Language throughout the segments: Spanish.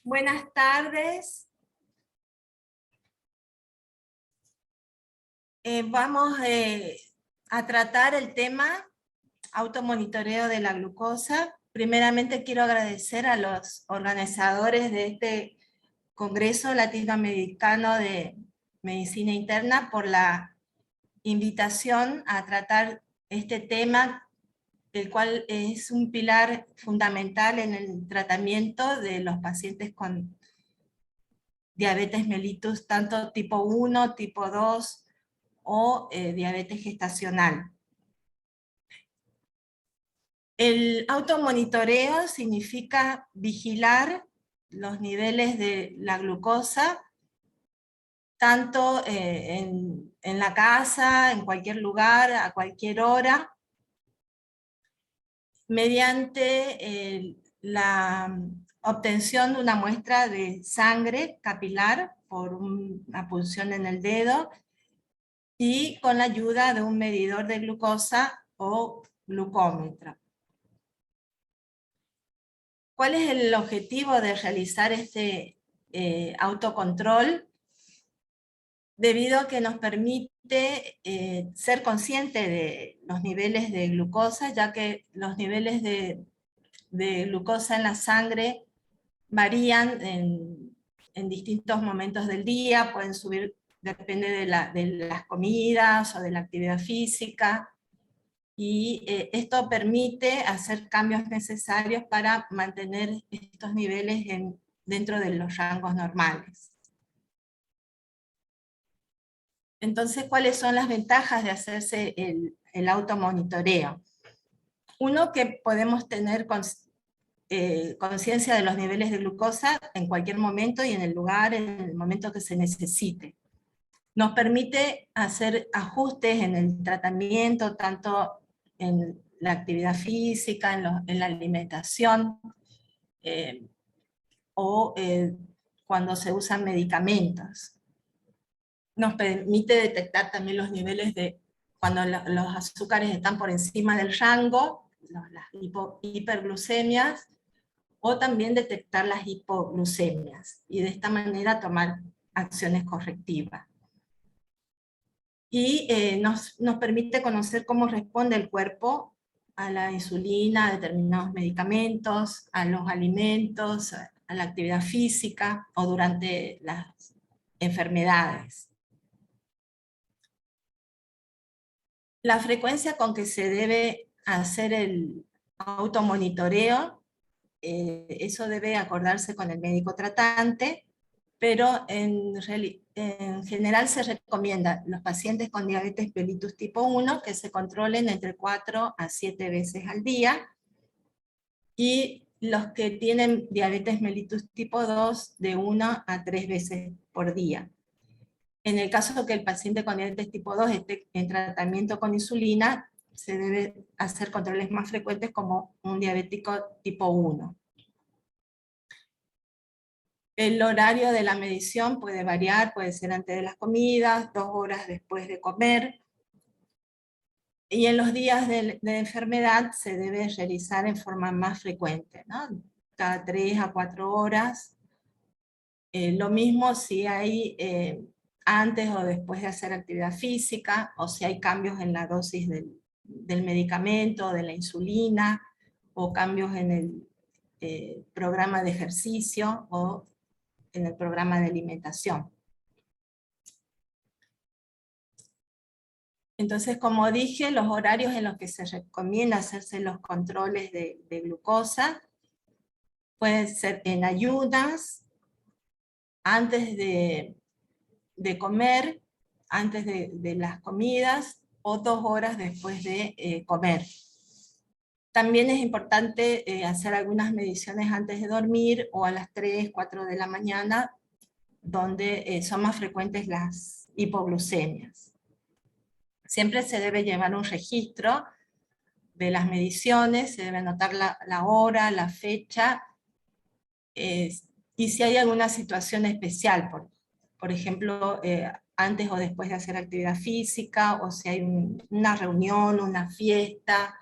Buenas tardes. Vamos a tratar el tema automonitoreo de la glucosa. Primeramente quiero agradecer a los organizadores de este Congreso Latinoamericano de Medicina Interna por la invitación a tratar este tema, el cual es un pilar fundamental en el tratamiento de los pacientes con diabetes mellitus, tanto tipo 1, tipo 2 o diabetes gestacional. El automonitoreo significa vigilar los niveles de la glucosa, tanto en la casa, en cualquier lugar, a cualquier hora, mediante la obtención de una muestra de sangre capilar por una punción en el dedo, y con la ayuda de un medidor de glucosa o glucómetro. ¿Cuál es el objetivo de realizar este autocontrol? Debido a que nos permite ser consciente de los niveles de glucosa, ya que los niveles de glucosa en la sangre varían en distintos momentos del día, pueden subir, depende de las comidas o de la actividad física, y esto permite hacer cambios necesarios para mantener estos niveles dentro de los rangos normales. Entonces, ¿cuáles son las ventajas de hacerse el automonitoreo? Uno, que podemos tener conciencia de los niveles de glucosa en cualquier momento y en el lugar, en el momento que se necesite. Nos permite hacer ajustes en el tratamiento, tanto en la actividad física, en la alimentación, o cuando se usan medicamentos. Nos permite detectar también los niveles de cuando los azúcares están por encima del rango, las hiperglucemias, o también detectar las hipoglucemias, y de esta manera tomar acciones correctivas. Y nos permite conocer cómo responde el cuerpo a la insulina, a determinados medicamentos, a los alimentos, a la actividad física o durante las enfermedades. La frecuencia con que se debe hacer el automonitoreo, eso debe acordarse con el médico tratante, pero en general se recomienda a los pacientes con diabetes mellitus tipo 1 que se controlen entre 4 a 7 veces al día, y los que tienen diabetes mellitus tipo 2 de 1 a 3 veces por día. En el caso de que el paciente con diabetes tipo 2 esté en tratamiento con insulina, se debe hacer controles más frecuentes como un diabético tipo 1. El horario de la medición puede variar, puede ser antes de las comidas, 2 horas después de comer. Y en los días de enfermedad se debe realizar en forma más frecuente, ¿no? Cada 3 a 4 horas. Lo mismo si hay antes o después de hacer actividad física, o si hay cambios en la dosis del medicamento, de la insulina, o cambios en el programa de ejercicio, o en el programa de alimentación. Entonces, como dije, los horarios en los que se recomienda hacerse los controles de glucosa pueden ser en ayunas, antes de comer, antes de las comidas, o 2 horas después de comer. También es importante hacer algunas mediciones antes de dormir, o a las 3, 4 de la mañana, donde son más frecuentes las hipoglucemias. Siempre se debe llevar un registro de las mediciones, se debe anotar la hora, la fecha, y si hay alguna situación especial, por ejemplo, antes o después de hacer actividad física, o si hay una reunión, una fiesta,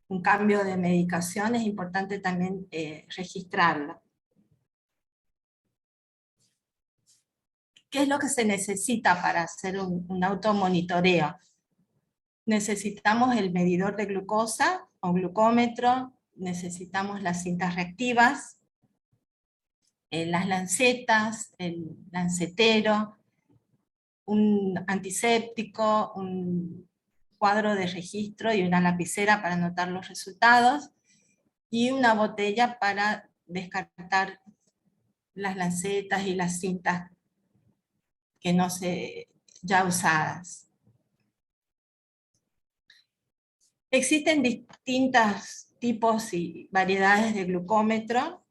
un cambio de medicación, es importante también registrarla. ¿Qué es lo que se necesita para hacer un automonitoreo? Necesitamos el medidor de glucosa o glucómetro, necesitamos las cintas reactivas, las lancetas, el lancetero, un antiséptico, un cuadro de registro y una lapicera para anotar los resultados, y una botella para descartar las lancetas y las cintas que no se, ya usadas. Existen distintos tipos y variedades de glucómetro.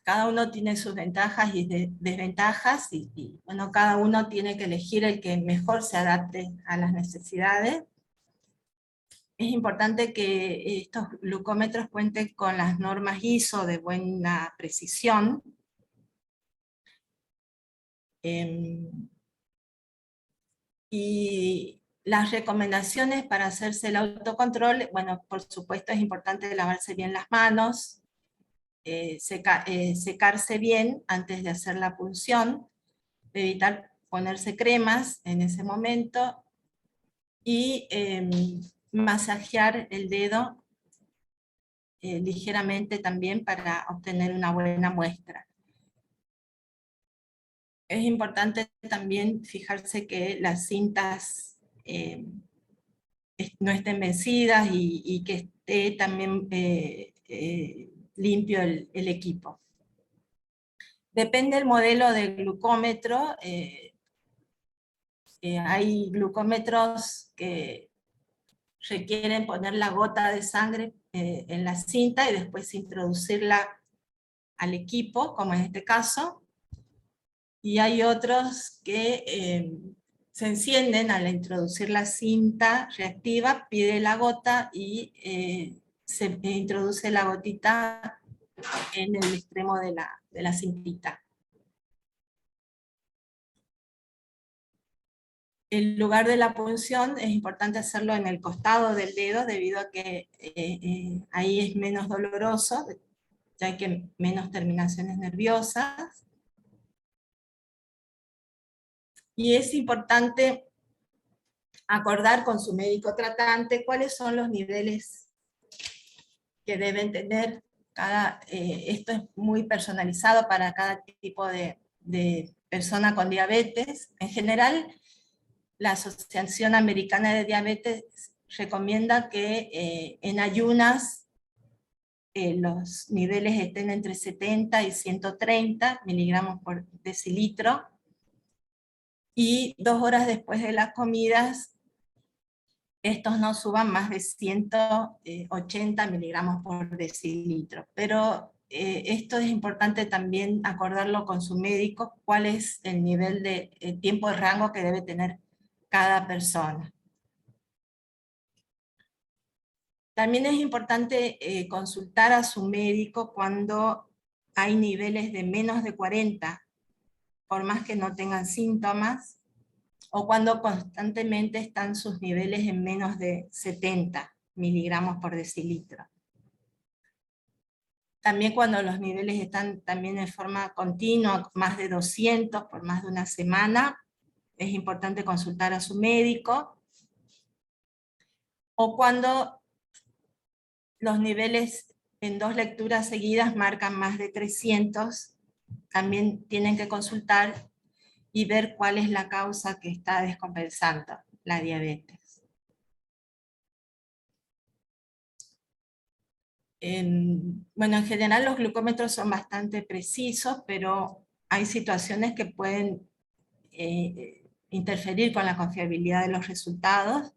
Cada uno tiene sus ventajas y desventajas, bueno, cada uno tiene que elegir el que mejor se adapte a las necesidades. Es importante que estos glucómetros cuenten con las normas ISO de buena precisión. Y las recomendaciones para hacerse el autocontrol, bueno, por supuesto es importante lavarse bien las manos, secarse bien antes de hacer la punción, evitar ponerse cremas en ese momento, y masajear el dedo ligeramente también para obtener una buena muestra. Es importante también fijarse que las cintas no estén vencidas y que esté también limpio el equipo. Depende del modelo de glucómetro. Hay glucómetros que requieren poner la gota de sangre en la cinta y después introducirla al equipo, como en este caso. Y hay otros que se encienden al introducir la cinta reactiva, pide la gota y se introduce la gotita en el extremo de la cintita. El lugar de la punción es importante hacerlo en el costado del dedo, debido a que ahí es menos doloroso, ya que hay menos terminaciones nerviosas. Y es importante acordar con su médico tratante cuáles son los niveles que deben tener. Esto es muy personalizado para cada tipo de persona con diabetes. En general, la Asociación Americana de Diabetes recomienda que en ayunas los niveles estén entre 70 y 130 miligramos por decilitro, y 2 horas después de las comidas estos no suban más de 180 miligramos por decilitro. Pero esto es importante también acordarlo con su médico, cuál es el nivel de tiempo de rango que debe tener cada persona. También es importante consultar a su médico cuando hay niveles de menos de 40, por más que no tengan síntomas, o cuando constantemente están sus niveles en menos de 70 miligramos por decilitro. También cuando los niveles están también en forma continua, más de 200 por más de una semana, es importante consultar a su médico. O cuando los niveles en 2 lecturas seguidas marcan más de 300, también tienen que consultar y ver cuál es la causa que está descompensando la diabetes. Bueno, en general los glucómetros son bastante precisos, pero hay situaciones que pueden interferir con la confiabilidad de los resultados,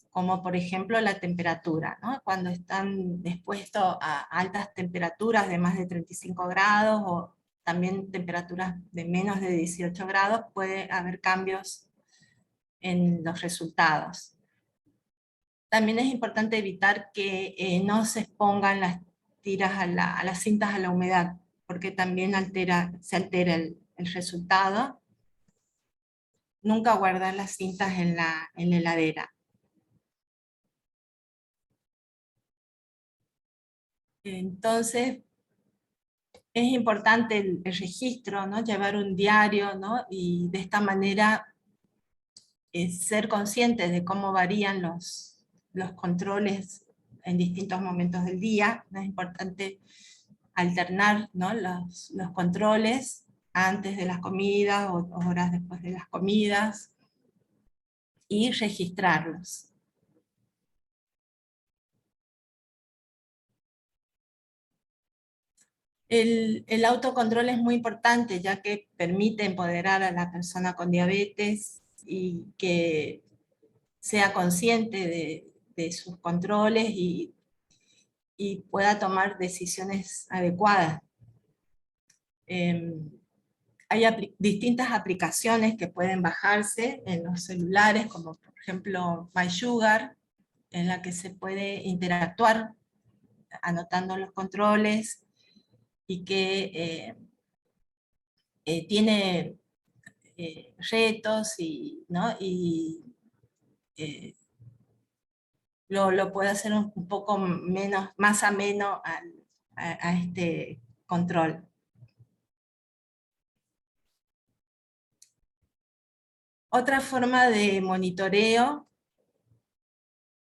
como por ejemplo la temperatura, ¿no? Cuando están expuestos a altas temperaturas de más de 35 grados, o también temperaturas de menos de 18 grados, puede haber cambios en los resultados. También es importante evitar que no se expongan las tiras a las cintas a la humedad, porque también se altera el resultado. Nunca guardar las cintas en la heladera. Entonces, Es importante el registro, ¿no? Llevar un diario, ¿no? Y de esta manera ser conscientes de cómo varían los controles en distintos momentos del día. ¿No? Es importante alternar, ¿no? los controles antes de las comidas o horas después de las comidas y registrarlos. El autocontrol es muy importante ya que permite empoderar a la persona con diabetes y que sea consciente de sus controles y pueda tomar decisiones adecuadas. Hay distintas aplicaciones que pueden bajarse en los celulares, como por ejemplo MySugar, en la que se puede interactuar anotando los controles y que tiene retos y, ¿no? y eh, lo puede hacer un poco menos, más ameno a este control. Otra forma de monitoreo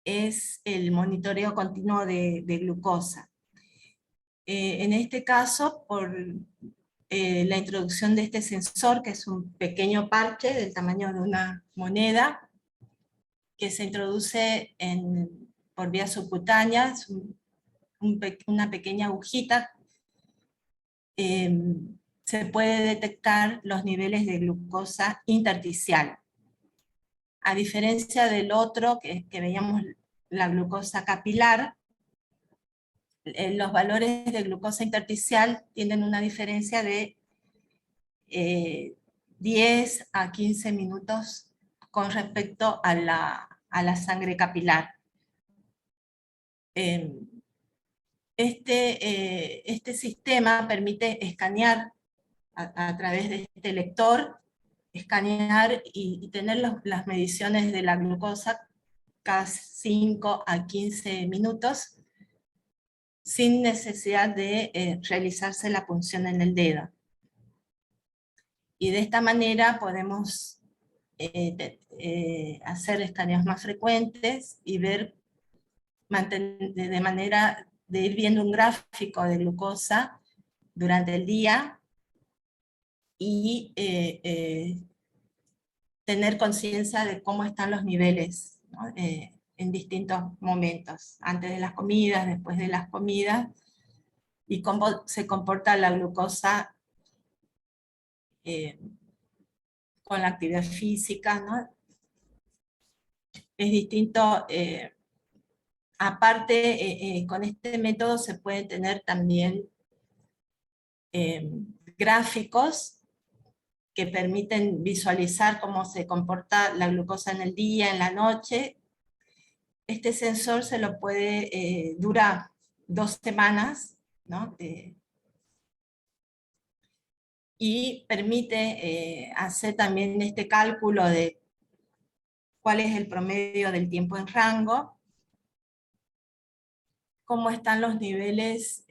es el monitoreo continuo de glucosa. En este caso, por la introducción de este sensor, que es un pequeño parche del tamaño de una moneda, que se introduce por vía subcutánea, es una pequeña agujita, se puede detectar los niveles de glucosa intersticial. A diferencia del otro, que veíamos la glucosa capilar, los valores de glucosa intersticial tienen una diferencia de 10 a 15 minutos con respecto a la sangre capilar. Este sistema permite escanear a través de este lector, escanear y tener las mediciones de la glucosa cada 5 a 15 minutos, sin necesidad de realizarse la punción en el dedo. Y de esta manera podemos hacer escaneos más frecuentes y ver de manera de ir viendo un gráfico de glucosa durante el día y tener conciencia de cómo están los niveles, ¿no? En distintos momentos, antes de las comidas, después de las comidas, y cómo se comporta la glucosa eh, con la actividad física, ¿no? Es distinto, aparte, con este método se pueden tener también gráficos que permiten visualizar cómo se comporta la glucosa en el día, en la noche. Este sensor se lo puede, dura 2 semanas, ¿no? Y permite hacer también este cálculo de cuál es el promedio del tiempo en rango, cómo están los niveles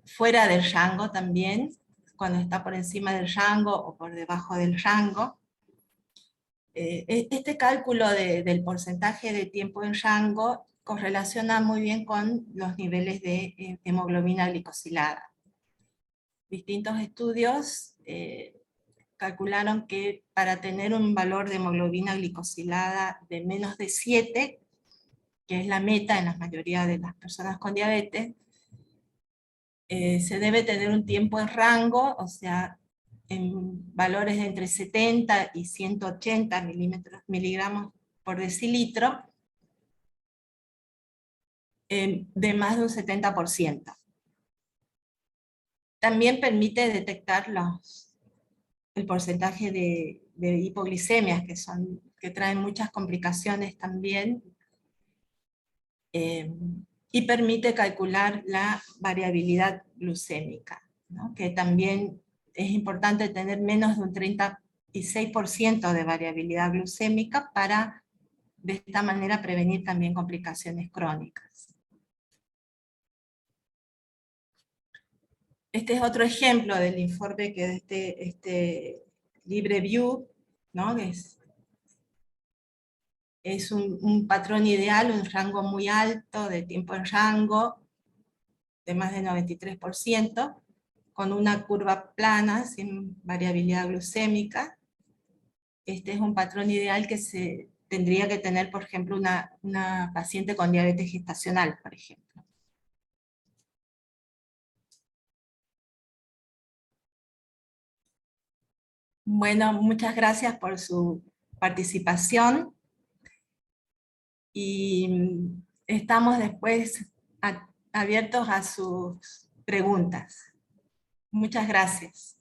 fuera del rango también, cuando está por encima del rango o por debajo del rango. Este cálculo del porcentaje de tiempo en rango correlaciona muy bien con los niveles de hemoglobina glicosilada. Distintos estudios calcularon que para tener un valor de hemoglobina glicosilada de menos de 7, que es la meta en la mayoría de las personas con diabetes, se debe tener un tiempo en rango, o sea, en valores de entre 70 y 180 miligramos por decilitro, de más de un 70%. También permite detectar el porcentaje de hipoglicemias, que traen muchas complicaciones también, y permite calcular la variabilidad glucémica, ¿no? Que también es importante tener menos de un 36% de variabilidad glucémica para de esta manera prevenir también complicaciones crónicas. Este es otro ejemplo del informe que es este LibreView, ¿no? Es un patrón ideal, un rango muy alto de tiempo en rango, de más de 93%, con una curva plana, sin variabilidad glucémica. Este es un patrón ideal que se tendría que tener, por ejemplo, una paciente con diabetes gestacional, por ejemplo. Bueno, muchas gracias por su participación y estamos después abiertos a sus preguntas. Muchas gracias.